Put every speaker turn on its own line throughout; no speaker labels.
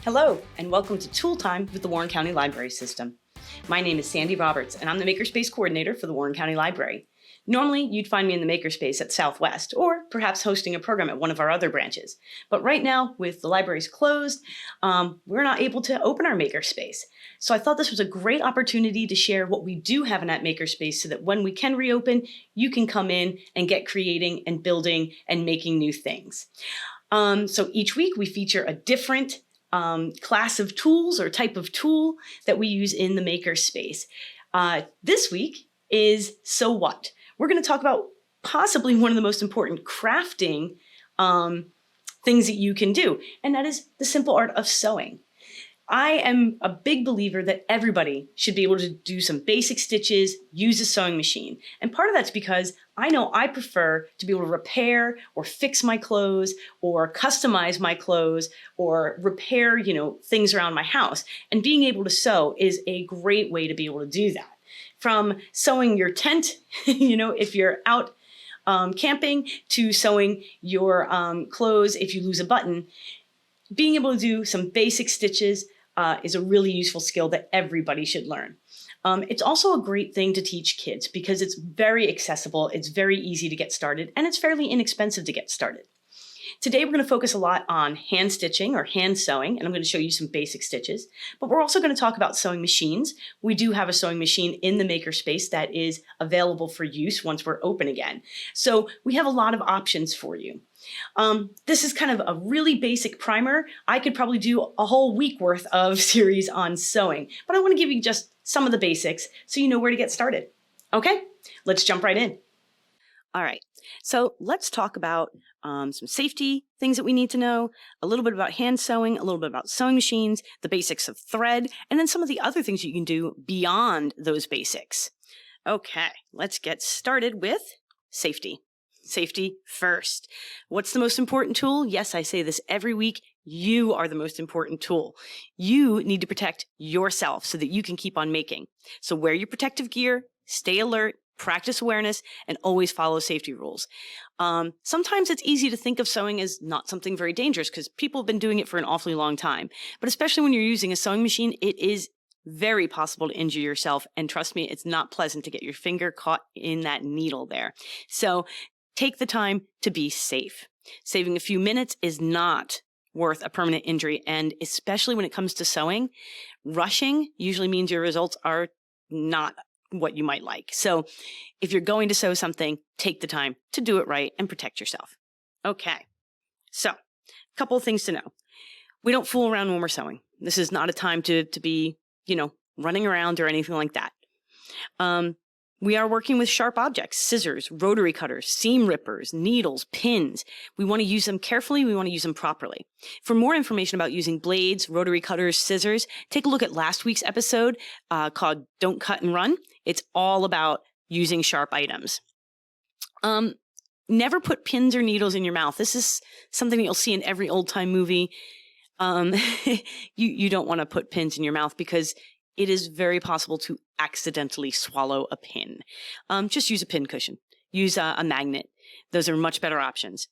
Hello, and welcome to Tool Time with the Warren County Library System. My name is Sandy Roberts, and I'm the Makerspace Coordinator for the Warren County Library. Normally, you'd find me in the Makerspace at Southwest, or perhaps hosting a program at one of our other branches. But right now, with the libraries closed, we're not able to open our Makerspace. So I thought this was a great opportunity to share what we do have in that Makerspace so that when we can reopen, you can come in and get creating and building and making new things. So each week we feature a different class of tools or type of tool that we use in the Makerspace. This week is So What? We're going to talk about possibly one of the most important crafting things that you can do, and that is the simple art of sewing. I am a big believer that everybody should be able to do some basic stitches, use a sewing machine. And part of that's because I know I prefer to be able to repair or fix my clothes or customize my clothes or repair, things around my house. And being able to sew is a great way to be able to do that. From sewing your tent, if you're out camping, to sewing your clothes if you lose a button, being able to do some basic stitches is a really useful skill that everybody should learn. It's also a great thing to teach kids because it's very accessible, it's very easy to get started, and it's fairly inexpensive to get started. Today, we're going to focus a lot on hand stitching or hand sewing, and I'm going to show you some basic stitches. But we're also going to talk about sewing machines. We do have a sewing machine in the Makerspace that is available for use once we're open again. So we have a lot of options for you. This is kind of a really basic primer. I could probably do a whole week worth of series on sewing, but I want to give you just some of the basics so you know where to get started. Okay, let's jump right in. All right, so let's talk about some safety things that we need to know, a little bit about hand sewing, a little bit about sewing machines, the basics of thread, and then some of the other things you can do beyond those basics. Okay, let's get started with safety. Safety first. What's the most important tool? Yes, I say this every week. You are the most important tool. You need to protect yourself so that you can keep on making. So wear your protective gear, stay alert, practice awareness, and always follow safety rules. Sometimes it's easy to think of sewing as not something very dangerous because people have been doing it for an awfully long time. But especially when you're using a sewing machine, it is very possible to injure yourself. And trust me, it's not pleasant to get your finger caught in that needle there. So take the time to be safe. Saving a few minutes is not worth a permanent injury. And especially when it comes to sewing, rushing usually means your results are not what you might like. So if you're going to sew something, take the time to do it right and protect yourself. Okay. So a couple of things to know. We don't fool around when we're sewing. This is not a time to be, running around or anything like that. We are working with sharp objects, scissors, rotary cutters, seam rippers, needles, pins. We want to use them carefully. We want to use them properly. For more information about using blades, rotary cutters, scissors, take a look at last week's episode called Don't Cut and Run. It's all about using sharp items. Never put pins or needles in your mouth. This is something that you'll see in every old-time movie. You don't want to put pins in your mouth because it is very possible to accidentally swallow a pin. Just use a pin cushion. Use a magnet. Those are much better options.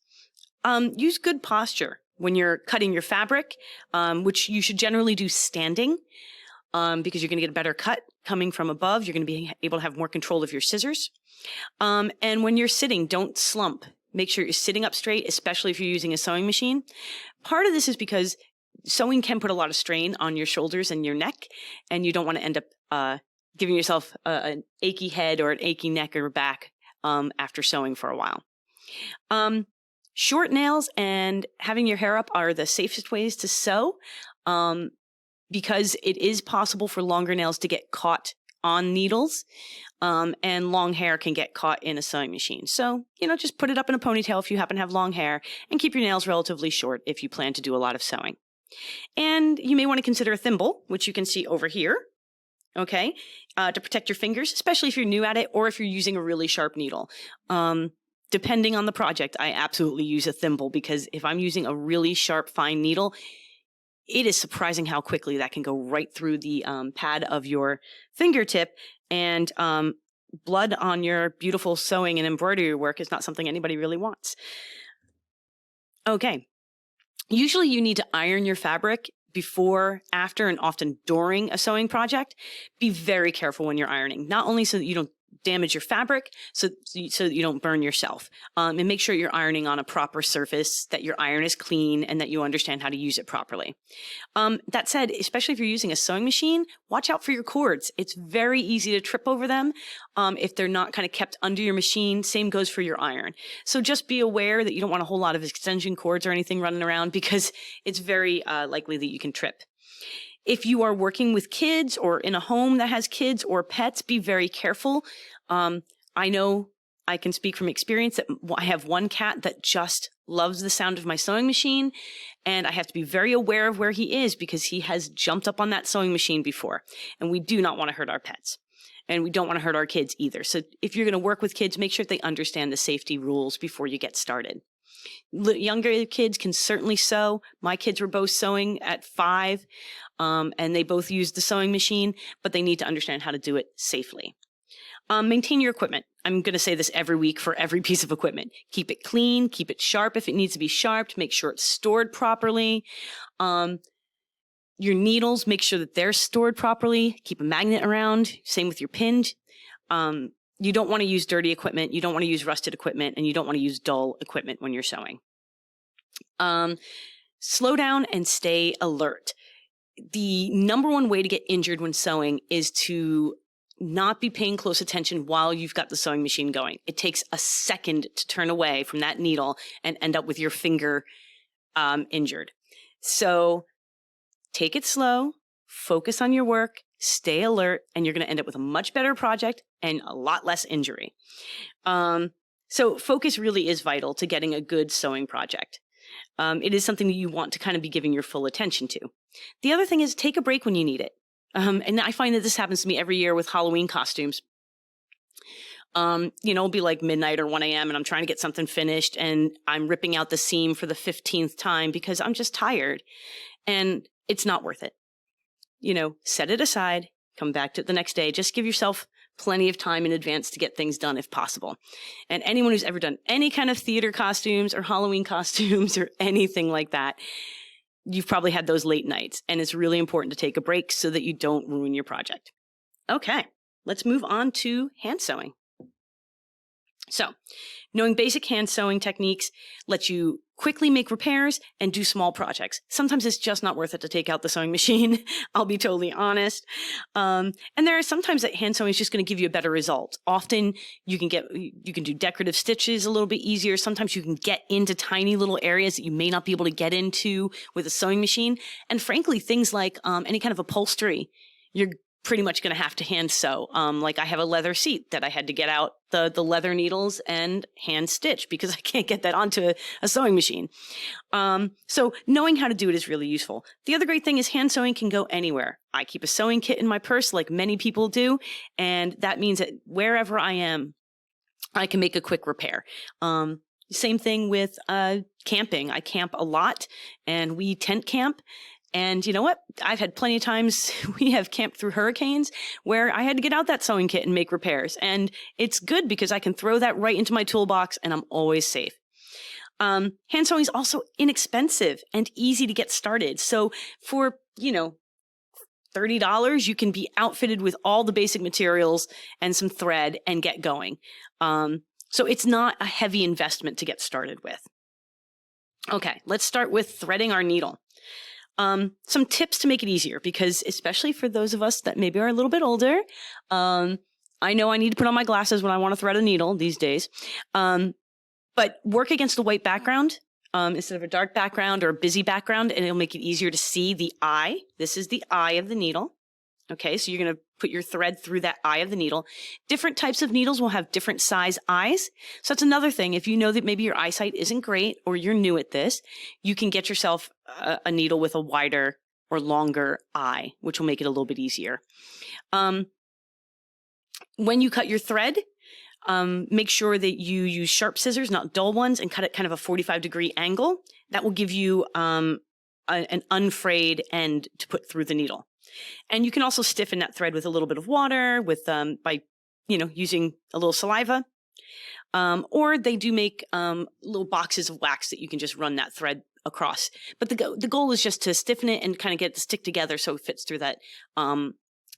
Use good posture when you're cutting your fabric, which you should generally do standing because you're going to get a better cut coming from above. You're going to be able to have more control of your scissors. And when you're sitting, don't slump. Make sure you're sitting up straight, especially if you're using a sewing machine. Part of this is because sewing can put a lot of strain on your shoulders and your neck, and you don't want to end up giving yourself an achy head or an achy neck or back after sewing for a while. Short nails and having your hair up are the safest ways to sew because it is possible for longer nails to get caught on needles, and long hair can get caught in a sewing machine. So, just put it up in a ponytail if you happen to have long hair, and keep your nails relatively short if you plan to do a lot of sewing. And you may want to consider a thimble, which you can see over here, okay, to protect your fingers, especially if you're new at it or if you're using a really sharp needle. Depending on the project, I absolutely use a thimble because if I'm using a really sharp, fine needle, it is surprising how quickly that can go right through the pad of your fingertip, and blood on your beautiful sewing and embroidery work is not something anybody really wants. Okay. Usually you need to iron your fabric before, after, and often during a sewing project, be very careful when you're ironing. Not only so that you don't damage your fabric, so that you don't burn yourself, and make sure you're ironing on a proper surface, that your iron is clean, and that you understand how to use it properly. That said, especially if you're using a sewing machine, watch out for your cords. It's very easy to trip over them if they're not kind of kept under your machine. Same goes for your iron. So just be aware that you don't want a whole lot of extension cords or anything running around, because it's very likely that you can trip. If you are working with kids or in a home that has kids or pets, be very careful. I know I can speak from experience that I have one cat that just loves the sound of my sewing machine, and I have to be very aware of where he is because he has jumped up on that sewing machine before, and we do not want to hurt our pets, and we don't want to hurt our kids either. So if you're going to work with kids, make sure they understand the safety rules before you get started. Younger kids can certainly sew. My kids were both sewing at 5, and they both used the sewing machine, but they need to understand how to do it safely. Maintain your equipment. I'm going to say this every week for every piece of equipment. Keep it clean, keep it sharp if it needs to be sharpened, make sure it's stored properly. Your needles, make sure that they're stored properly. Keep a magnet around. Same with your pin. You don't want to use dirty equipment. You don't want to use rusted equipment, and you don't want to use dull equipment when you're sewing. Slow down and stay alert. The number one way to get injured when sewing is to not be paying close attention while you've got the sewing machine going. It takes a second to turn away from that needle and end up with your finger injured. So take it slow, focus on your work, stay alert, and you're going to end up with a much better project and a lot less injury. So focus really is vital to getting a good sewing project. It is something that you want to kind of be giving your full attention to. The other thing is take a break when you need it. And I find that this happens to me every year with Halloween costumes. It'll be like midnight or 1 a.m. and I'm trying to get something finished, and I'm ripping out the seam for the 15th time because I'm just tired, and it's not worth it. Set it aside, come back to it the next day. Just give yourself plenty of time in advance to get things done if possible. And anyone who's ever done any kind of theater costumes or Halloween costumes or anything like that, you've probably had those late nights, and it's really important to take a break so that you don't ruin your project. Okay, let's move on to hand sewing. So, knowing basic hand sewing techniques lets you quickly make repairs and do small projects. Sometimes it's just not worth it to take out the sewing machine. I'll be totally honest. And there are sometimes that hand sewing is just going to give you a better result. Often you can do decorative stitches a little bit easier. Sometimes you can get into tiny little areas that you may not be able to get into with a sewing machine. And frankly, things like any kind of upholstery, you're pretty much going to have to hand sew. Like I have a leather seat that I had to get out the leather needles and hand stitch because I can't get that onto a sewing machine. So knowing how to do it is really useful. The other great thing is hand sewing can go anywhere. I keep a sewing kit in my purse like many people do, and that means that wherever I am, I can make a quick repair. Same thing with camping. I camp a lot, and we tent camp. And you know what? I've had plenty of times we have camped through hurricanes where I had to get out that sewing kit and make repairs. And it's good because I can throw that right into my toolbox and I'm always safe. Hand sewing is also inexpensive and easy to get started. So for, $30, you can be outfitted with all the basic materials and some thread and get going. So it's not a heavy investment to get started with. Okay, let's start with threading our needle. Some tips to make it easier, because especially for those of us that maybe are a little bit older, I know I need to put on my glasses when I want to thread a needle these days. But work against a white background instead of a dark background or a busy background, and it'll make it easier to see the eye. This is the eye of the needle. Okay, so you're going to put your thread through that eye of the needle. Different types of needles will have different size eyes. So that's another thing. If you know that maybe your eyesight isn't great or you're new at this, you can get yourself a needle with a wider or longer eye, which will make it a little bit easier. When you cut your thread, make sure that you use sharp scissors, not dull ones, and cut it kind of a 45-degree angle. That will give you an unfrayed end to put through the needle. And you can also stiffen that thread with a little bit of water, by using a little saliva. Or they do make little boxes of wax that you can just run that thread across. But the goal is just to stiffen it and kind of get it to stick together so it fits through that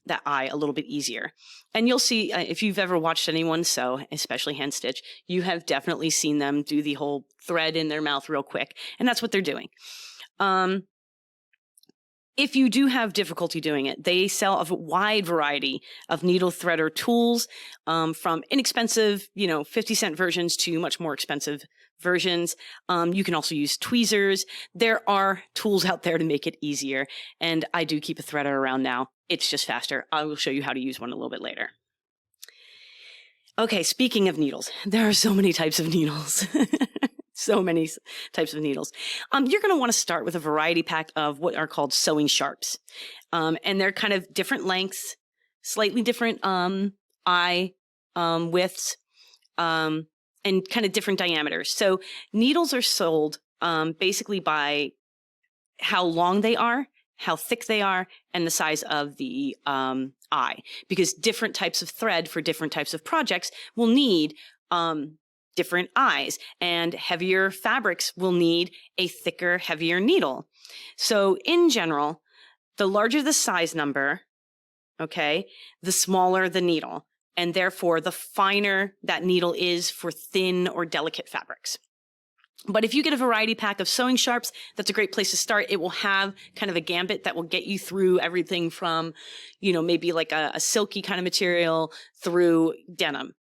that eye a little bit easier. And you'll see if you've ever watched anyone sew, especially hand stitch, you have definitely seen them do the whole thread in their mouth real quick. And that's what they're doing. If you do have difficulty doing it, they sell a wide variety of needle threader tools, from inexpensive, 50-cent versions to much more expensive versions. You can also use tweezers. There are tools out there to make it easier. And I do keep a threader around now. It's just faster. I will show you how to use one a little bit later. Okay, speaking of needles, there are so many types of needles. So many types of needles. You're going to want to start with a variety pack of what are called sewing sharps. And they're kind of different lengths, slightly different eye widths, and kind of different diameters. So needles are sold basically by how long they are, how thick they are, and the size of the eye. Because different types of thread for different types of projects will need different eyes, and heavier fabrics will need a thicker, heavier needle. So in general, the larger the size number, okay, the smaller the needle, and therefore the finer that needle is for thin or delicate fabrics. But if you get a variety pack of sewing sharps, that's a great place to start. It will have kind of a gambit that will get you through everything from, maybe like a silky kind of material through denim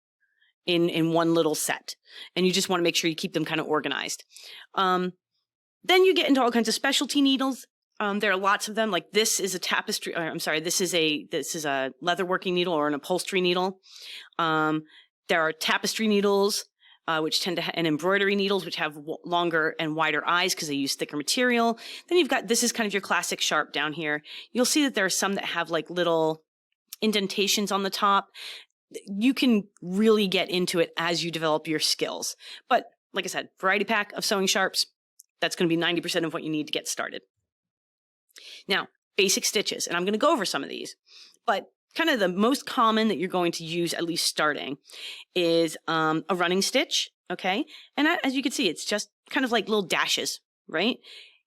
in one little set. And you just want to make sure you keep them kind of organized. Then you get into all kinds of specialty needles. There are lots of them. Like this is a tapestry. This is a leatherworking needle or an upholstery needle. There are tapestry needles, which tend to and embroidery needles, which have longer and wider eyes because they use thicker material. Then you've got, this is kind of your classic sharp down here. You'll see that there are some that have like little indentations on the top. You can really get into it as you develop your skills. But like I said, variety pack of sewing sharps, that's going to be 90% of what you need to get started. Now, basic stitches, and I'm going to go over some of these, but kind of the most common that you're going to use, at least starting, is a running stitch, okay? And as you can see, it's just kind of like little dashes, right?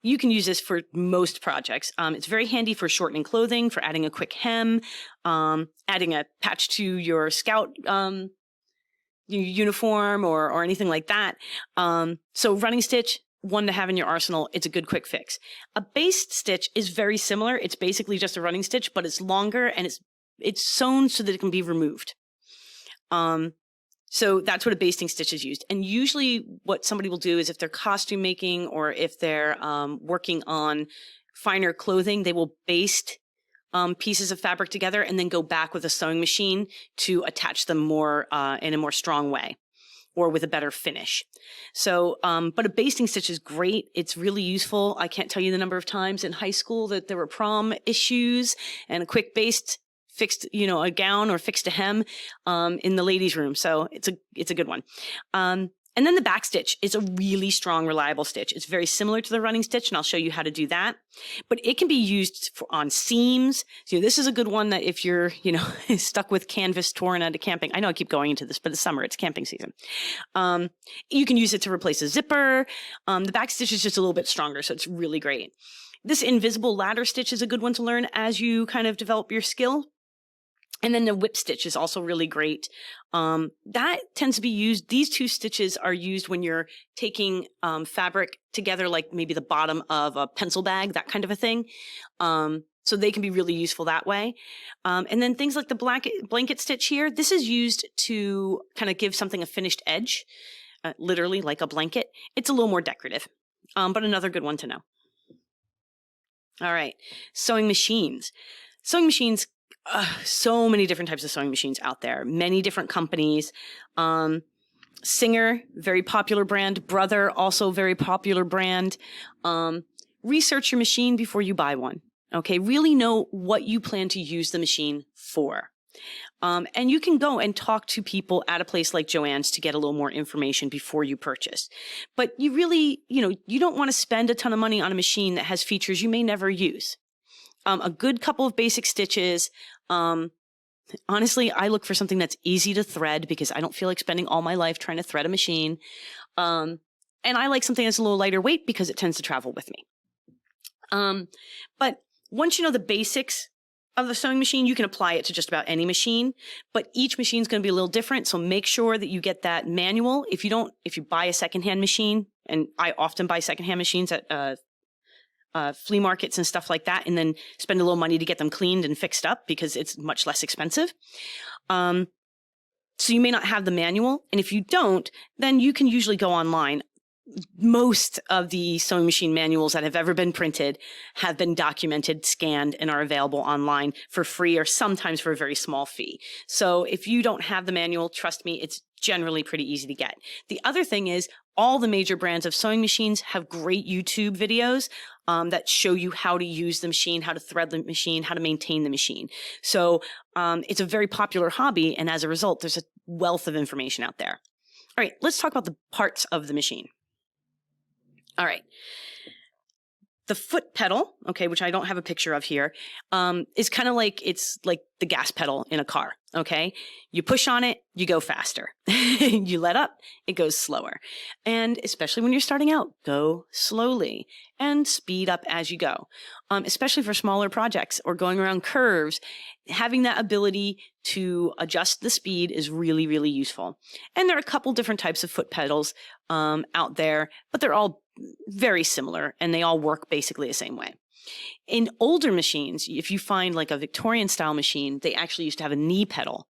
You can use this for most projects. It's very handy for shortening clothing, for adding a quick hem, adding a patch to your scout uniform or anything like that. So running stitch, one to have in your arsenal. It's a good quick fix. A based stitch is very similar. It's basically just a running stitch, but it's longer and it's sewn so that it can be removed. So that's what a basting stitch is used. And usually what somebody will do is if they're costume making or if they're working on finer clothing, they will baste pieces of fabric together and then go back with a sewing machine to attach them more in a more strong way or with a better finish. So, but a basting stitch is great. It's really useful. I can't tell you the number of times in high school that there were prom issues and a quick baste fixed, a gown or fixed a hem in the ladies' room. So it's a good one. And then the back stitch is a really strong, reliable stitch. It's very similar to the running stitch, and I'll show you how to do that. But it can be used on seams. So this is a good one that if you're, stuck with canvas torn out of camping. I know I keep going into this, but it's summer, it's camping season. You can use it to replace a zipper. The back stitch is just a little bit stronger, so it's really great. This invisible ladder stitch is a good one to learn as you kind of develop your skill. And then the whip stitch is also really great. That tends to be used, these two stitches are used when you're taking fabric together, like maybe the bottom of a pencil bag, that kind of a thing. So they can be really useful that way. And then things like the blanket stitch here, this is used to kind of give something a finished edge, literally like a blanket. It's a little more decorative, but another good one to know. All right, sewing machines. Sewing machines, so many different types of sewing machines out there, many different companies. Singer, very popular brand. Brother, also very popular brand. Research your machine before you buy one. Okay, really know what you plan to use the machine for. And you can go and talk to people at a place like Joann's to get a little more information before you purchase. But you really, you don't want to spend a ton of money on a machine that has features you may never use. A good couple of basic stitches, Honestly, I look for something that's easy to thread because I don't feel like spending all my life trying to thread a machine. And I like something that's a little lighter weight because it tends to travel with me. But once you know the basics of the sewing machine, you can apply it to just about any machine, but each machine is going to be a little different. So make sure that you get that manual. If you buy a secondhand machine, and I often buy secondhand machines at flea markets and stuff like that, and then spend a little money to get them cleaned and fixed up because it's much less expensive. So you may not have the manual. And if you don't, then you can usually go online. Most of the sewing machine manuals that have ever been printed have been documented, scanned, and are available online for free or sometimes for a very small fee. So if you don't have the manual, trust me, it's generally pretty easy to get. The other thing is all the major brands of sewing machines have great YouTube videos that show you how to use the machine, how to thread the machine, how to maintain the machine. So it's a very popular hobby, and as a result, there's a wealth of information out there. All right, let's talk about the parts of the machine. All right. The foot pedal, okay, which I don't have a picture of here, is kind of like, it's like the gas pedal in a car, okay? You push on it, you go faster. You let up, it goes slower. And especially when you're starting out, go slowly and speed up as you go. Especially for smaller projects or going around curves, having that ability to adjust the speed is really, really useful. And there are a couple different types of foot pedals out there, but they're all very similar and they all work basically the same way. In older machines, if you find like a Victorian style machine, they actually used to have a knee pedal.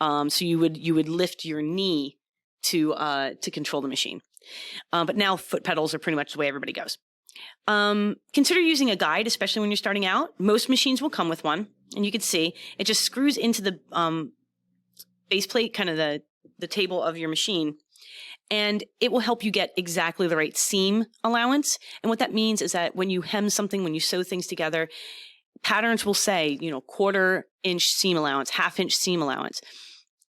So you would lift your knee to control the machine. But now foot pedals are pretty much the way everybody goes. Consider using a guide, especially when you're starting out. Most machines will come with one, and you can see it just screws into the base plate, kind of the table of your machine. And it will help you get exactly the right seam allowance. And what that means is that when you hem something, when you sew things together, patterns will say, 1/4 inch seam allowance, 1/2 inch seam allowance.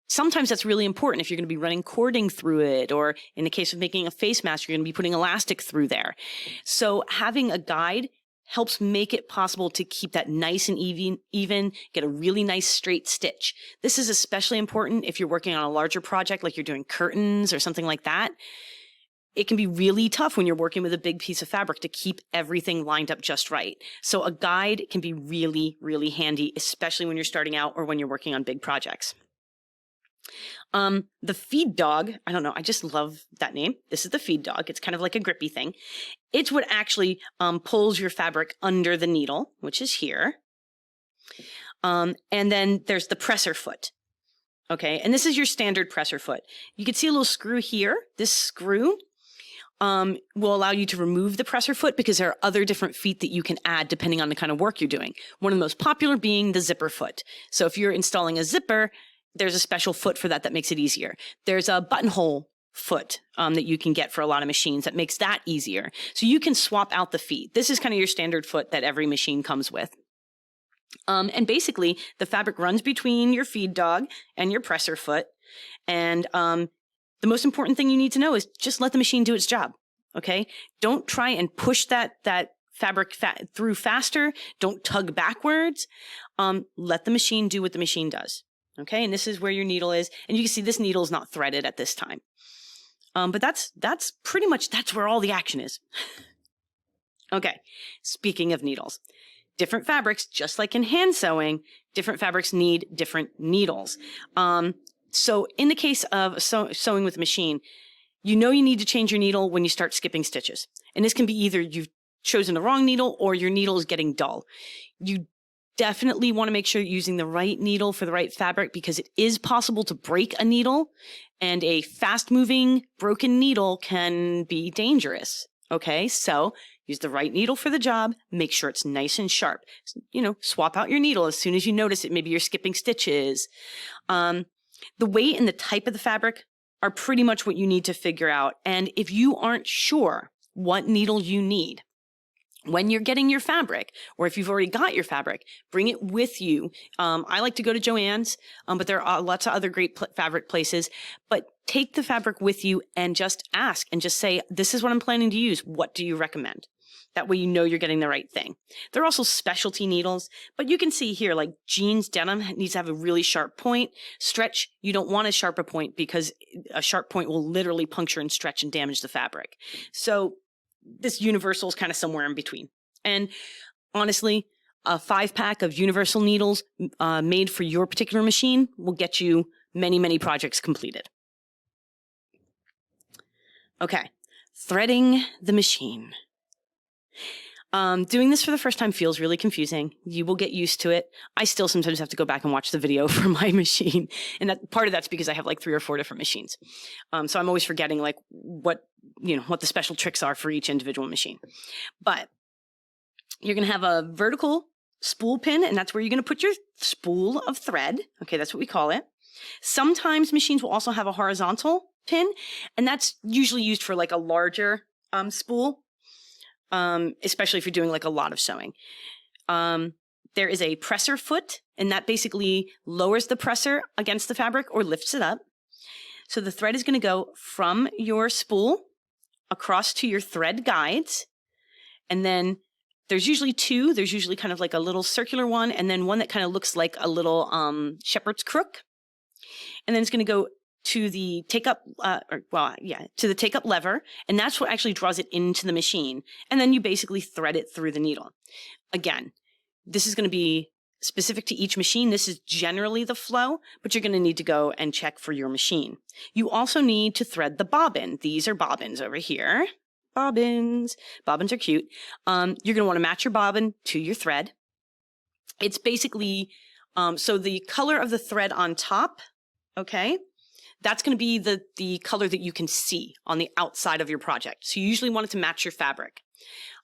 Sometimes that's really important if you're going to be running cording through it, or in the case of making a face mask, you're going to be putting elastic through there. So having a guide helps make it possible to keep that nice and even, get a really nice straight stitch. This is especially important if you're working on a larger project, like you're doing curtains or something like that. It can be really tough when you're working with a big piece of fabric to keep everything lined up just right. So a guide can be really, really handy, especially when you're starting out or when you're working on big projects. The feed dog, I don't know, I just love that name. This is the feed dog. It's kind of like a grippy thing. It's what actually pulls your fabric under the needle, which is here. And then there's the presser foot. Okay, and this is your standard presser foot. You can see a little screw here. This screw will allow you to remove the presser foot because there are other different feet that you can add depending on the kind of work you're doing. One of the most popular being the zipper foot. So if you're installing a zipper, there's a special foot for that makes it easier. There's a buttonhole foot that you can get for a lot of machines that makes that easier. So you can swap out the feet. This is kind of your standard foot that every machine comes with. And basically, the fabric runs between your feed dog and your presser foot. And the most important thing you need to know is just let the machine do its job, okay? Don't try and push that fabric through faster. Don't tug backwards. Let the machine do what the machine does. Okay, and this is where your needle is. And you can see this needle is not threaded at this time. But that's pretty much, that's where all the action is. Okay, speaking of needles, different fabrics, just like in hand sewing, different fabrics need different needles. So in the case of sewing with a machine, you need to change your needle when you start skipping stitches. And this can be either you've chosen the wrong needle or your needle is getting dull. You definitely want to make sure you're using the right needle for the right fabric because it is possible to break a needle, and a fast-moving broken needle can be dangerous. Okay, so use the right needle for the job. Make sure it's nice and sharp. Swap out your needle as soon as you notice it. Maybe you're skipping stitches. The weight and the type of the fabric are pretty much what you need to figure out. And if you aren't sure what needle you need, when you're getting your fabric, or if you've already got your fabric, bring it with you. I like to go to Joann's, but there are lots of other great fabric places. But take the fabric with you and just ask and just say, this is what I'm planning to use. What do you recommend? That way you know you're getting the right thing. There are also specialty needles, but you can see here, like jeans denim needs to have a really sharp point. Stretch, you don't want a sharper point because a sharp point will literally puncture and stretch and damage the fabric. So this universal is kind of somewhere in between. And honestly, a 5-pack of universal needles made for your particular machine will get you many, many projects completed. Okay, threading the machine. Doing this for the first time feels really confusing. You will get used to it. I still sometimes have to go back and watch the video for my machine. And part of that's because I have like 3 or 4 different machines. So I'm always forgetting like what the special tricks are for each individual machine. But you're going to have a vertical spool pin, and that's where you're going to put your spool of thread. Okay, that's what we call it. Sometimes machines will also have a horizontal pin, and that's usually used for like a larger spool. Especially if you're doing like a lot of sewing. There is a presser foot, and that basically lowers the presser against the fabric or lifts it up. So the thread is going to go from your spool across to your thread guides. And then there's usually 2. There's usually kind of like a little circular one, and then one that kind of looks like a little shepherd's crook. And then it's going to go to the take up lever, and that's what actually draws it into the machine. And then you basically thread it through the needle. Again, this is going to be specific to each machine. This is generally the flow, but you're going to need to go and check for your machine. You also need to thread the bobbin. These are bobbins over here. Bobbins. Bobbins are cute. You're going to want to match your bobbin to your thread. It's basically, so the color of the thread on top, okay, that's going to be the color that you can see on the outside of your project. So you usually want it to match your fabric.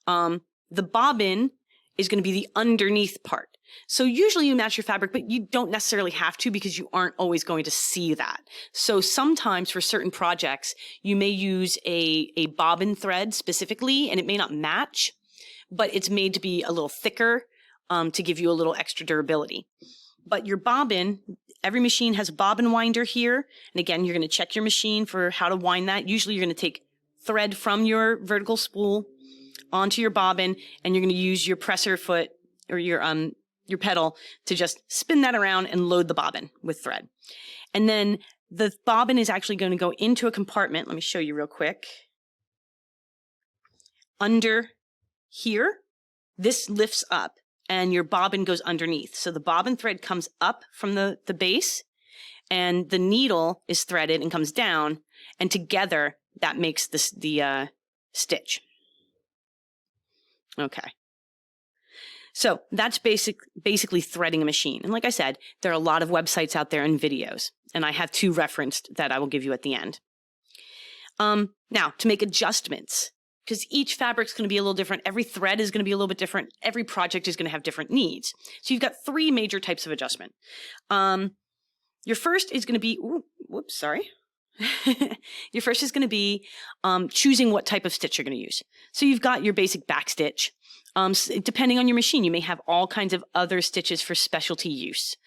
The bobbin is going to be the underneath part. So usually you match your fabric, but you don't necessarily have to because you aren't always going to see that. So sometimes for certain projects, you may use a bobbin thread specifically, and it may not match, but it's made to be a little thicker to give you a little extra durability. But your bobbin, every machine has a bobbin winder here. And again, you're going to check your machine for how to wind that. Usually you're going to take thread from your vertical spool onto your bobbin, and you're going to use your presser foot or your pedal to just spin that around and load the bobbin with thread. And then the bobbin is actually going to go into a compartment. Let me show you real quick. Under here, this lifts up, and your bobbin goes underneath. So the bobbin thread comes up from the base, and the needle is threaded and comes down, and together that makes the stitch. Okay. So that's basically threading a machine. And like I said, there are a lot of websites out there and videos, and I have 2 referenced that I will give you at the end. Now, to make adjustments, because each fabric's going to be a little different. Every thread is going to be a little bit different. Every project is going to have different needs. So you've got 3 major types of adjustment. Your first is going to be, Your first is going to be choosing what type of stitch you're going to use. So you've got your basic back stitch. Depending on your machine, you may have all kinds of other stitches for specialty use.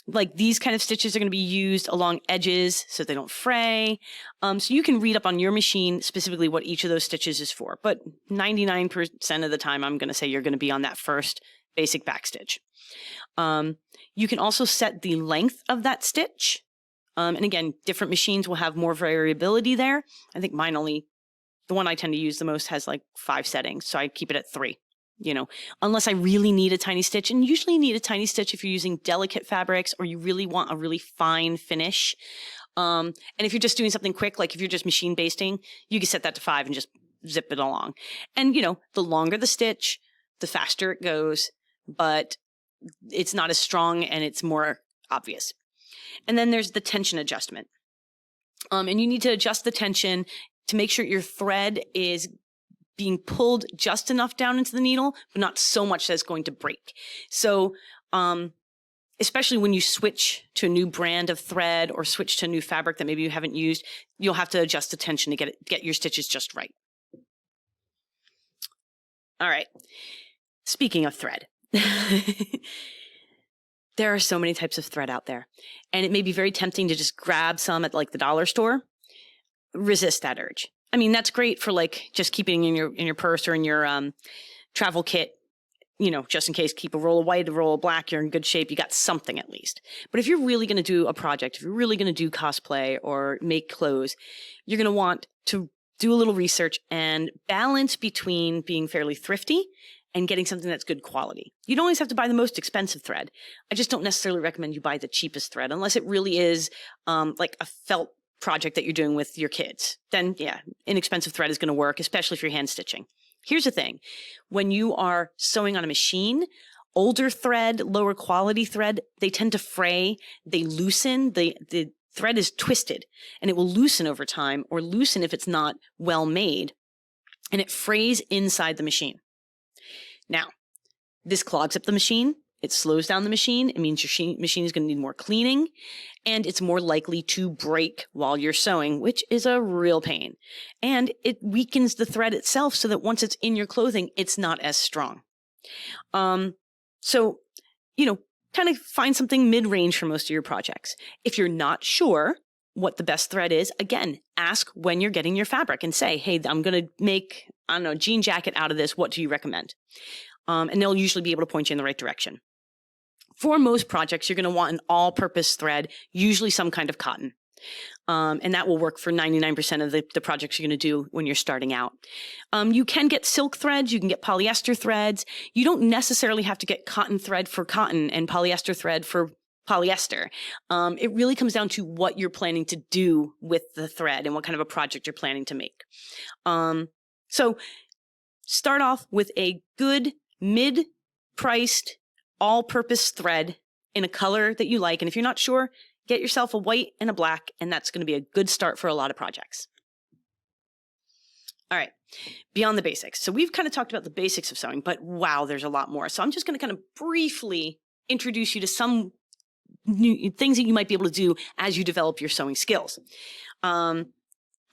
Like these kind of stitches are going to be used along edges so they don't fray. So you can read up on your machine specifically what each of those stitches is for. But 99% of the time, I'm going to say you're going to be on that first basic back stitch. You can also set the length of that stitch. And again, different machines will have more variability there. I think mine the one I tend to use the most has like 5 settings. So I keep it at 3. Unless I really need a tiny stitch. And usually you need a tiny stitch if you're using delicate fabrics or you really want a really fine finish. And if you're just doing something quick, like if you're just machine basting, you can set that to 5 and just zip it along. And, the longer the stitch, the faster it goes, but it's not as strong and it's more obvious. And then there's the tension adjustment. And you need to adjust the tension to make sure your thread is being pulled just enough down into the needle, but not so much that it's going to break. So, especially when you switch to a new brand of thread or switch to a new fabric that maybe you haven't used, you'll have to adjust the tension to get your stitches just right. All right. Speaking of thread, there are so many types of thread out there, and it may be very tempting to just grab some at like the dollar store. Resist that urge. I mean, that's great for like just keeping in your purse or in your travel kit, you know, just in case. Keep a roll of white, a roll of black, you're in good shape. You got something at least. But if you're really going to do a project, if you're really going to do cosplay or make clothes, you're going to want to do a little research and balance between being fairly thrifty and getting something that's good quality. You don't always have to buy the most expensive thread. I just don't necessarily recommend you buy the cheapest thread unless it really is like a felt project that you're doing with your kids. Then yeah, inexpensive thread is going to work, especially if you're hand stitching. Here's the thing. When you are sewing on a machine, older thread, lower quality thread, they tend to fray, they loosen, the thread is twisted and it will loosen over time, or loosen if it's not well made, and it frays inside the machine. Now, this clogs up the machine. It slows down the machine. It means your machine is going to need more cleaning, and it's more likely to break while you're sewing, which is a real pain. And it weakens the thread itself so that once it's in your clothing, it's not as strong. So, you know, kind of find something mid-range for most of your projects. If you're not sure what the best thread is, again, ask when you're getting your fabric and say, hey, I'm going to make, I don't know, a jean jacket out of this. What do you recommend? And they'll usually be able to point you in the right direction. For most projects, you're going to want an all-purpose thread, usually some kind of cotton. And that will work for 99% of the projects you're going to do when you're starting out. You can get silk threads. You can get polyester threads. You don't necessarily have to get cotton thread for cotton and polyester thread for polyester. It really comes down to what you're planning to do with the thread and what kind of a project you're planning to make. So start off with a good mid-priced all-purpose thread in a color that you like. And if you're not sure, get yourself a white and a black, and that's going to be a good start for a lot of projects. All right, beyond the basics. So we've kind of talked about the basics of sewing, but wow, there's a lot more. So I'm just going to kind of briefly introduce you to some new things that you might be able to do as you develop your sewing skills. The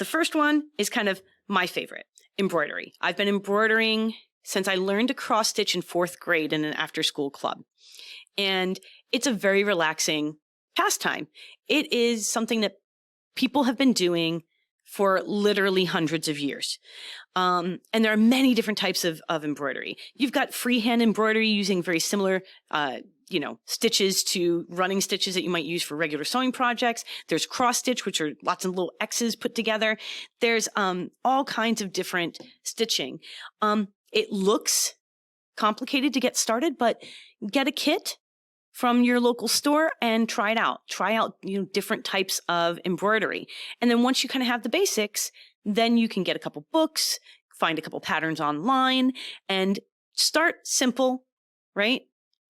first one is kind of my favorite, embroidery. I've been embroidering since I learned to cross stitch in 4th grade in an after-school club. And it's a very relaxing pastime. It is something that people have been doing for literally hundreds of years. And there are many different types of embroidery. You've got freehand embroidery using very similar, stitches to running stitches that you might use for regular sewing projects. There's cross stitch, which are lots of little X's put together. There's all kinds of different stitching. It looks complicated to get started, but get a kit from your local store and try it out. Try out, different types of embroidery. And then once you kind of have the basics, then you can get a couple books, find a couple patterns online, and start simple, right?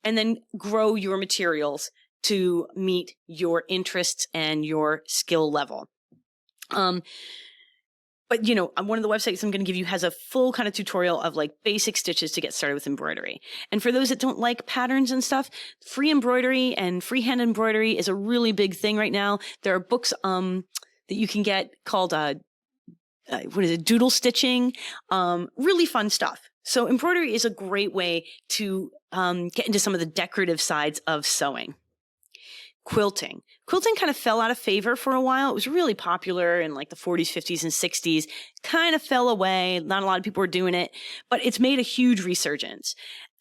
And then grow your materials to meet your interests and your skill level. But, one of the websites I'm going to give you has a full kind of tutorial of like basic stitches to get started with embroidery. And for those that don't like patterns and stuff, free embroidery and freehand embroidery is a really big thing right now. There are books that you can get called, doodle stitching, really fun stuff. So embroidery is a great way to get into some of the decorative sides of sewing. Quilting. Quilting kind of fell out of favor for a while. It was really popular in like the 40s, 50s, and 60s. Kind of fell away. Not a lot of people were doing it, but it's made a huge resurgence.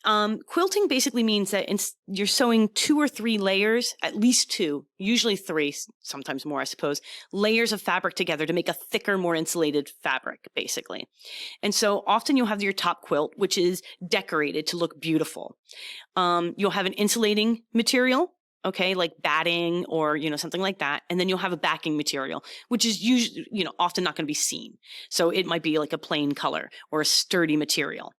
Quilting basically means that you're sewing 2 or 3 layers, at least 2, usually 3, sometimes more, I suppose, layers of fabric together to make a thicker, more insulated fabric, basically. And so often you'll have your top quilt, which is decorated to look beautiful. You'll have an insulating material, okay, like batting or, something like that. And then you'll have a backing material, which is usually, often not going to be seen. So it might be like a plain color or a sturdy material.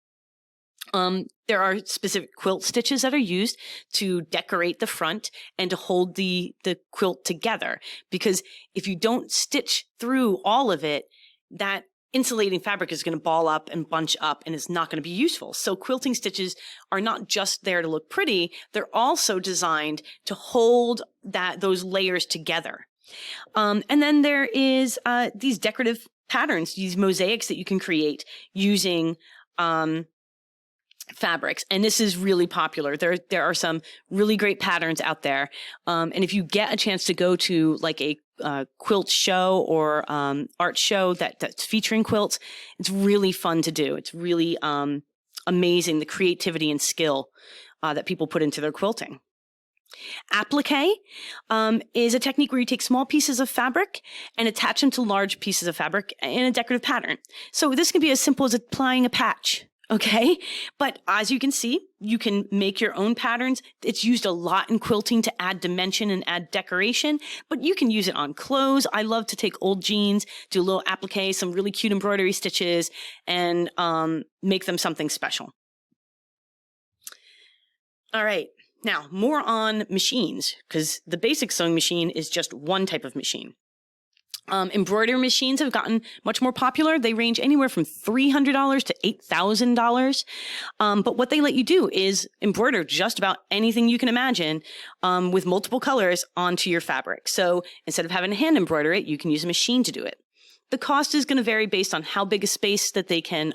There are specific quilt stitches that are used to decorate the front and to hold the quilt together. Because if you don't stitch through all of it, that insulating fabric is going to ball up and bunch up and is not going to be useful. So quilting stitches are not just there to look pretty. They're also designed to hold those layers together. And then there is these decorative patterns, these mosaics that you can create using fabrics, and this is really popular. There are some really great patterns out there, and if you get a chance to go to like a quilt show or art show that's featuring quilts, it's really fun to do. It's really amazing, the creativity and skill that people put into their quilting. Applique is a technique where you take small pieces of fabric and attach them to large pieces of fabric in a decorative pattern. So this can be as simple as applying a patch. Okay, but as you can see, you can make your own patterns. It's used a lot in quilting to add dimension and add decoration, but you can use it on clothes. I love to take old jeans, do a little applique, some really cute embroidery stitches, and make them something special. All right, now more on machines, because the basic sewing machine is just one type of machine. Embroidery machines have gotten much more popular. They range anywhere from $300 to $8,000. But what they let you do is embroider just about anything you can imagine with multiple colors onto your fabric. So instead of having to hand embroider it, you can use a machine to do it. The cost is going to vary based on how big a space that they can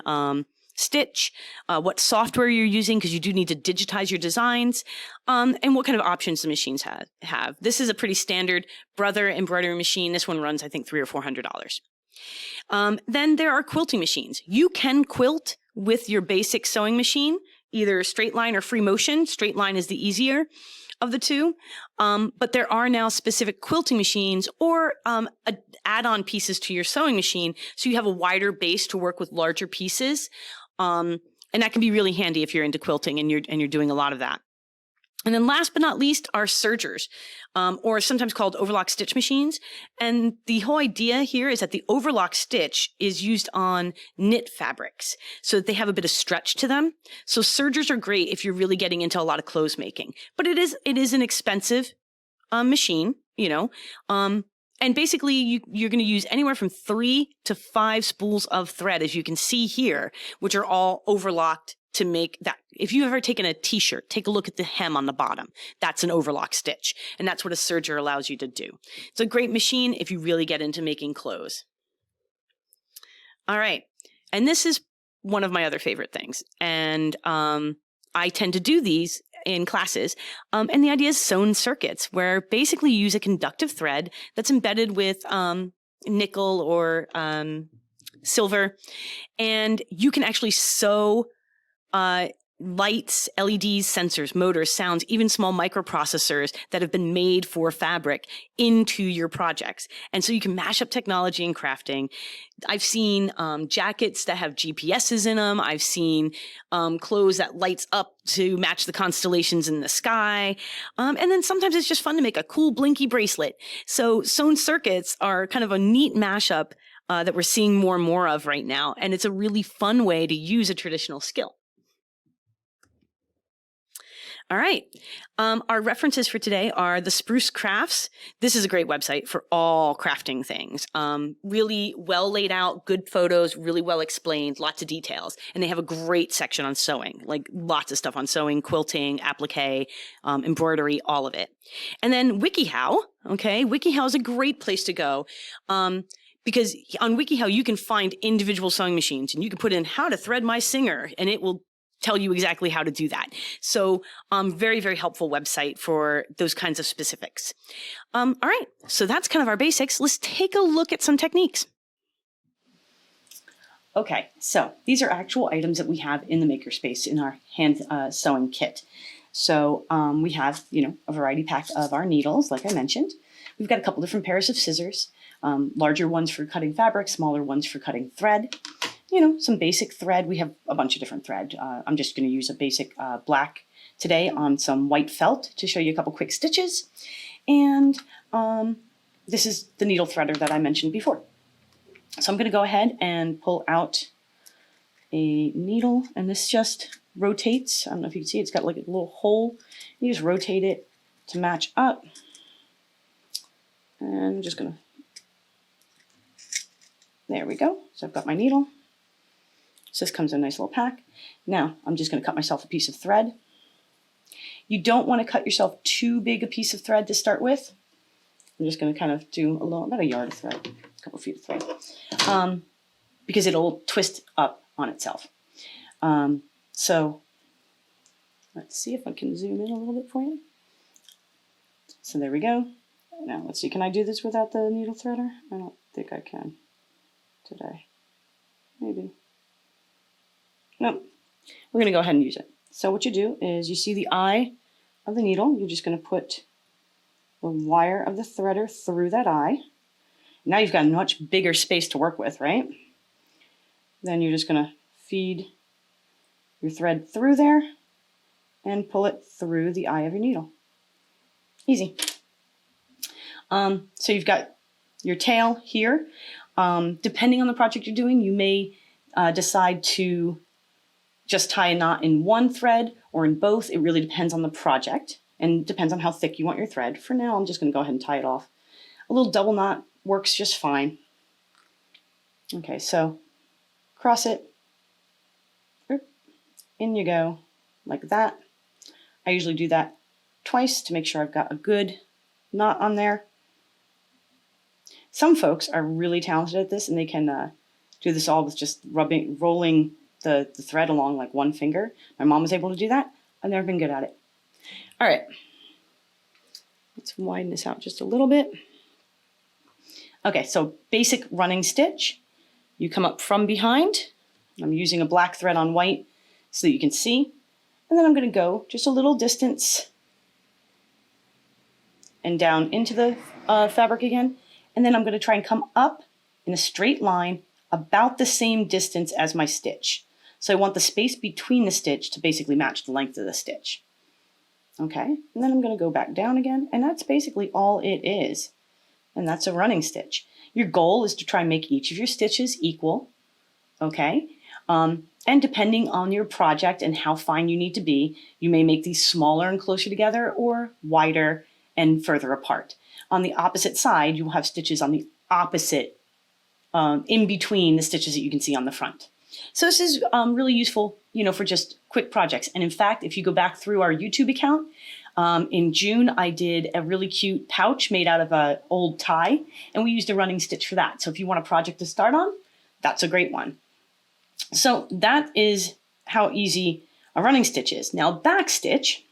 stitch, what software you're using, because you do need to digitize your designs, and what kind of options the machines have. This is a pretty standard Brother embroidery machine. This one runs, I think, $300 or $400. Then there are quilting machines. You can quilt with your basic sewing machine, either straight line or free motion. Straight line is the easier of the two. But there are now specific quilting machines or add-on pieces to your sewing machine, so you have a wider base to work with larger pieces. And that can be really handy if you're into quilting and you're doing a lot of that. And then last but not least are sergers, or sometimes called overlock stitch machines. And the whole idea here is that the overlock stitch is used on knit fabrics so that they have a bit of stretch to them. So sergers are great if you're really getting into a lot of clothes making, but it is an expensive machine, you know. And basically, you're going to use anywhere from 3 to 5 spools of thread, as you can see here, which are all overlocked to make that. If you've ever taken a t-shirt, take a look at the hem on the bottom. That's an overlock stitch. And that's what a serger allows you to do. It's a great machine if you really get into making clothes. All right. And this is one of my other favorite things. And I tend to do these in classes. And the idea is sewn circuits, where basically you use a conductive thread that's embedded with nickel or silver. And you can actually sew lights, LEDs, sensors, motors, sounds, even small microprocessors that have been made for fabric into your projects. And so you can mash up technology and crafting. I've seen jackets that have GPSs in them. I've seen clothes that lights up to match the constellations in the sky. And then sometimes it's just fun to make a cool blinky bracelet. So sewn circuits are kind of a neat mashup that we're seeing more and more of right now. And it's a really fun way to use a traditional skill. All right. Our references for today are the Spruce Crafts. This is a great website for all crafting things. Really well laid out, good photos, really well explained, lots of details. And they have a great section on sewing, like lots of stuff on sewing, quilting, applique, embroidery, all of it. And then WikiHow. Okay. WikiHow is a great place to go. Because on WikiHow, you can find individual sewing machines and you can put in how to thread my Singer and it will tell you exactly how to do that. So very, very helpful website for those kinds of specifics. All right, so that's kind of our basics. Let's take a look at some techniques. Okay, so these are actual items that we have in the Makerspace in our hand sewing kit. So we have, a variety pack of our needles, like I mentioned. We've got a couple different pairs of scissors, larger ones for cutting fabric, smaller ones for cutting thread. Some basic thread. We have a bunch of different thread. I'm just going to use a basic black today on some white felt to show you a couple quick stitches. And this is the needle threader that I mentioned before. So I'm going to go ahead and pull out a needle, and this just rotates. I don't know if you can see, it's got like a little hole. You just rotate it to match up. And I'm just going to, there we go. So I've got my needle. So this comes in a nice little pack. Now I'm just going to cut myself a piece of thread. You don't want to cut yourself too big a piece of thread to start with. I'm just going to kind of do about a yard of thread, a couple feet of thread, because it'll twist up on itself. So Let's see if I can zoom in a little bit for you. So there we go. Now let's see, can I do this without the needle threader? I don't think I can today. Maybe. Nope. We're going to go ahead and use it. So what you do is you see the eye of the needle. You're just going to put the wire of the threader through that eye. Now you've got a much bigger space to work with, right? Then you're just going to feed your thread through there and pull it through the eye of your needle. Easy. So you've got your tail here. Depending on the project you're doing, you may decide to just tie a knot in one thread or in both. It really depends on the project and depends on how thick you want your thread. For now, I'm just going to go ahead and tie it off. A little double knot works just fine. Okay, so cross it. In you go, like that. I usually do that twice to make sure I've got a good knot on there. Some folks are really talented at this and they can do this all with just rolling the thread along like one finger. My mom was able to do that. I've never been good at it. All right, let's widen this out just a little bit. Okay, so basic running stitch. You come up from behind. I'm using a black thread on white so that you can see. And then I'm going to go just a little distance and down into the fabric again. And then I'm going to try and come up in a straight line about the same distance as my stitch. So I want the space between the stitch to basically match the length of the stitch. Okay, and then I'm going to go back down again, and that's basically all it is. And that's a running stitch. Your goal is to try and make each of your stitches equal, okay? And depending on your project and how fine you need to be, you may make these smaller and closer together or wider and further apart. On the opposite side, you will have stitches on the opposite, in between the stitches that you can see on the front. So this is really useful, for just quick projects. And in fact, if you go back through our YouTube account, in June, I did a really cute pouch made out of an old tie, and we used a running stitch for that. So if you want a project to start on, that's a great one. So that is how easy a running stitch is. Now, back stitch,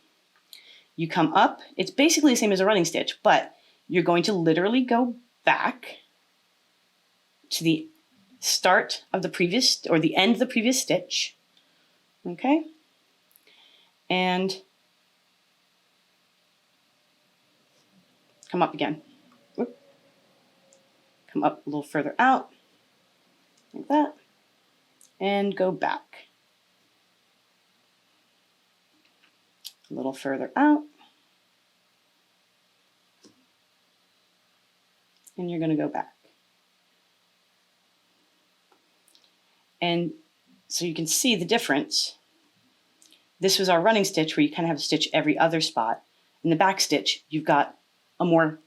you come up. It's basically the same as a running stitch, but you're going to literally go back to the start of the previous, or the end of the previous stitch, okay? And come up again. Whoop. Come up a little further out, like that, and go back. A little further out, and you're going to go back. And so you can see the difference. This was our running stitch where you kind of have a stitch every other spot. In the back stitch, you've got a more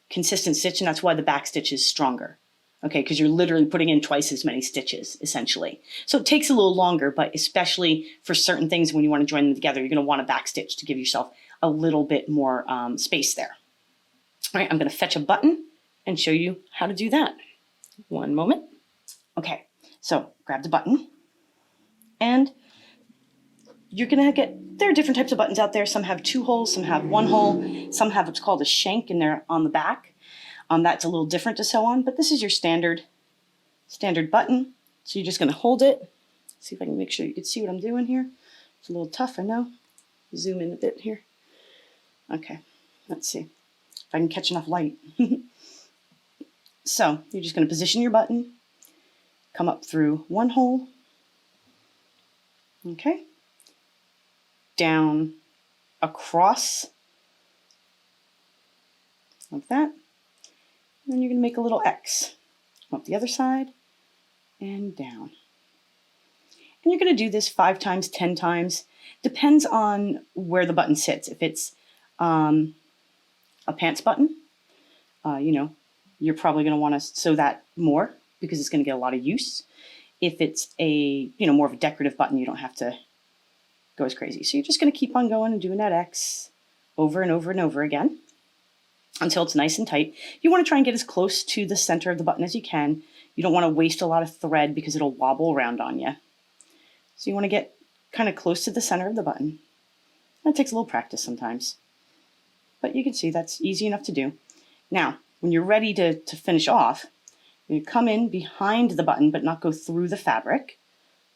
consistent stitch, and that's why the back stitch is stronger. Okay, because you're literally putting in twice as many stitches, essentially. So it takes a little longer, but especially for certain things when you want to join them together, you're going to want a back stitch to give yourself a little bit more space there. All right, I'm going to fetch a button and show you how to do that. One moment. Okay, so grab the button, and you're going to get, there are different types of buttons out there. Some have 2 holes, some have 1 hole, some have what's called a shank in there on the back. That's a little different to sew on, but this is your standard button. So you're just going to hold it. See if I can make sure you can see what I'm doing here. It's a little tough, I know. Zoom in a bit here. Okay, let's see if I can catch enough light. So you're just going to position your button, come up through 1 hole, okay, down across like that. And then you're going to make a little X. Come up the other side and down. And you're going to do this 5 times, 10 times. Depends on where the button sits. If it's a pants button, you're probably going to want to sew that more because it's going to get a lot of use. If it's a, more of a decorative button, you don't have to go as crazy. So you're just going to keep on going and doing that X over and over and over again until it's nice and tight. You want to try and get as close to the center of the button as you can. You don't want to waste a lot of thread because it'll wobble around on you. So you want to get kind of close to the center of the button. That takes a little practice sometimes, but you can see that's easy enough to do. Now, when you're ready to finish off, you come in behind the button, but not go through the fabric,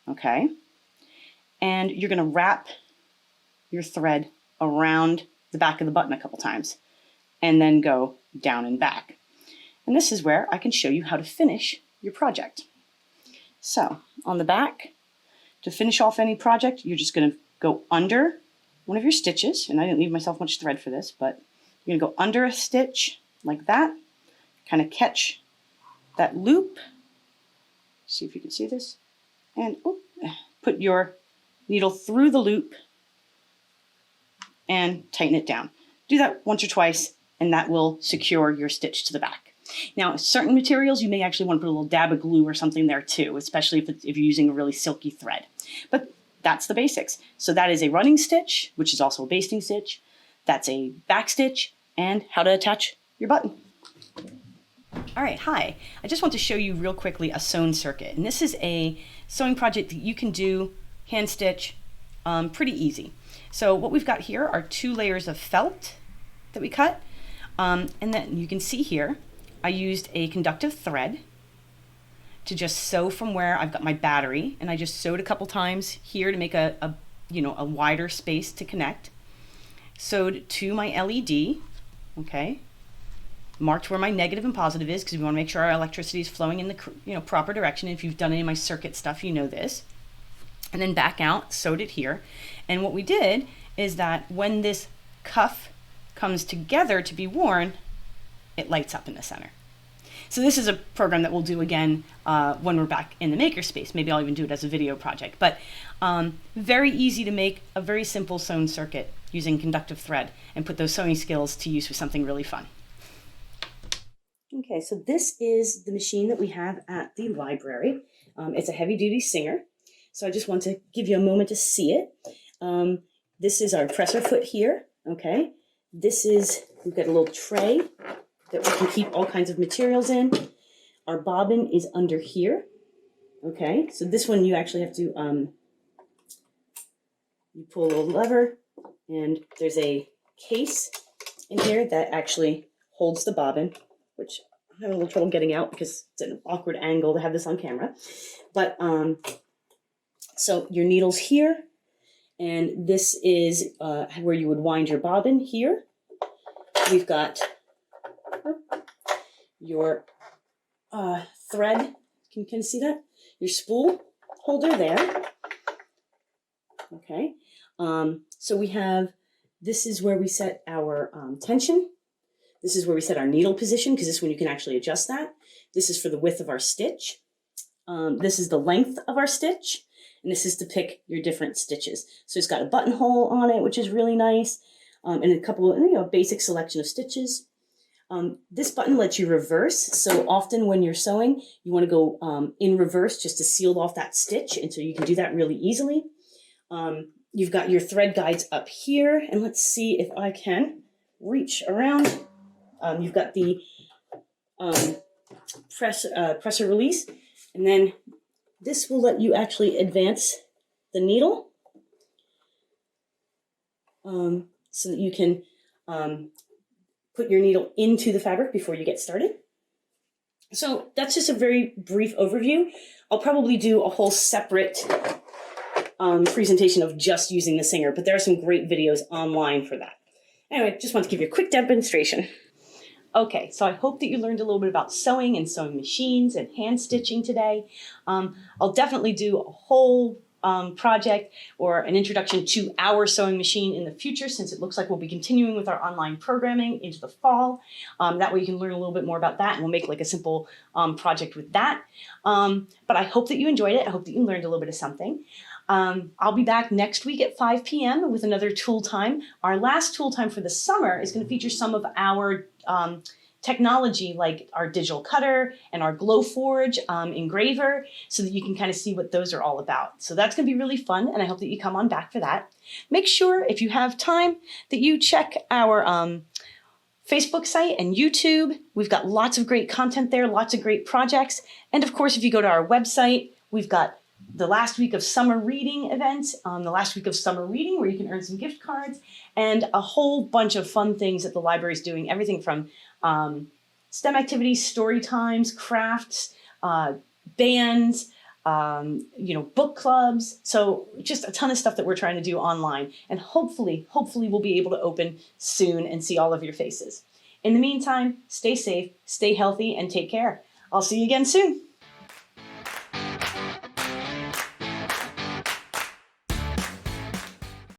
okay? And you're gonna wrap your thread around the back of the button a couple times, and then go down and back. And this is where I can show you how to finish your project. So, on the back, to finish off any project, you're just gonna go under one of your stitches, and I didn't leave myself much thread for this, but you're gonna go under a stitch like that, kind of catch that loop. See if you can see this. And put your needle through the loop and tighten it down. Do that once or twice, and that will secure your stitch to the back. Now, certain materials, you may actually want to put a little dab of glue or something there too, especially if you're using a really silky thread. But that's the basics. So that is a running stitch, which is also a basting stitch. That's a back stitch, and how to attach your button. All right, hi. I just want to show you real quickly a sewn circuit. And this is a sewing project that you can do hand stitch pretty easy. So what we've got here are 2 layers of felt that we cut. And then you can see here, I used a conductive thread to just sew from where I've got my battery. And I just sewed a couple times here to make a wider space to connect. Sewed to my LED, okay? Marked where my negative and positive is because we want to make sure our electricity is flowing in the proper direction. If you've done any of my circuit stuff, you know this. And then back out, sewed it here. And what we did is that when this cuff comes together to be worn, it lights up in the center. So this is a program that we'll do again when we're back in the Makerspace. Maybe I'll even do it as a video project. But very easy to make a very simple sewn circuit using conductive thread and put those sewing skills to use for something really fun. Okay, so this is the machine that we have at the library. It's a heavy-duty Singer, so I just want to give you a moment to see it. This is our presser foot here, okay? We've got a little tray that we can keep all kinds of materials in. Our bobbin is under here, okay? So this one you actually have to, you pull a little lever, and there's a case in here that actually holds the bobbin, which I'm having a little trouble getting out because it's an awkward angle to have this on camera. But so your needle's here, and this is where you would wind your bobbin here. We've got your thread. Can you see that? Your spool holder there. Okay. So we have, this is where we set our tension. This is where we set our needle position, because this one you can actually adjust that. This is for the width of our stitch. This is the length of our stitch. And this is to pick your different stitches. So it's got a buttonhole on it, which is really nice. And a couple of, basic selection of stitches. This button lets you reverse. So often when you're sewing, you want to go in reverse just to seal off that stitch. And so you can do that really easily. You've got your thread guides up here. And let's see if I can reach around. You've got the presser release, and then this will let you actually advance the needle so that you can put your needle into the fabric before you get started. So that's just a very brief overview. I'll probably do a whole separate presentation of just using the Singer, but there are some great videos online for that. Anyway, just want to give you a quick demonstration. Okay, so I hope that you learned a little bit about sewing and sewing machines and hand stitching today. I'll definitely do a whole project or an introduction to our sewing machine in the future, since it looks like we'll be continuing with our online programming into the fall. That way you can learn a little bit more about that, and we'll make like a simple project with that. But I hope that you enjoyed it. I hope that you learned a little bit of something. I'll be back next week at 5 p.m. with another tool time. Our last tool time for the summer is going to feature some of our technology, like our digital cutter and our Glowforge engraver, so that you can kind of see what those are all about. So that's going to be really fun, and I hope that you come on back for that. Make sure, if you have time, that you check our Facebook site and YouTube. We've got lots of great content there, lots of great projects. And of course, if you go to our website, we've got the last week of summer reading event, the last week of summer reading where you can earn some gift cards, and a whole bunch of fun things that the library is doing, everything from STEM activities, story times, crafts, bands, book clubs. So just a ton of stuff that we're trying to do online. And hopefully we'll be able to open soon and see all of your faces. In the meantime, stay safe, stay healthy, and take care. I'll see you again soon.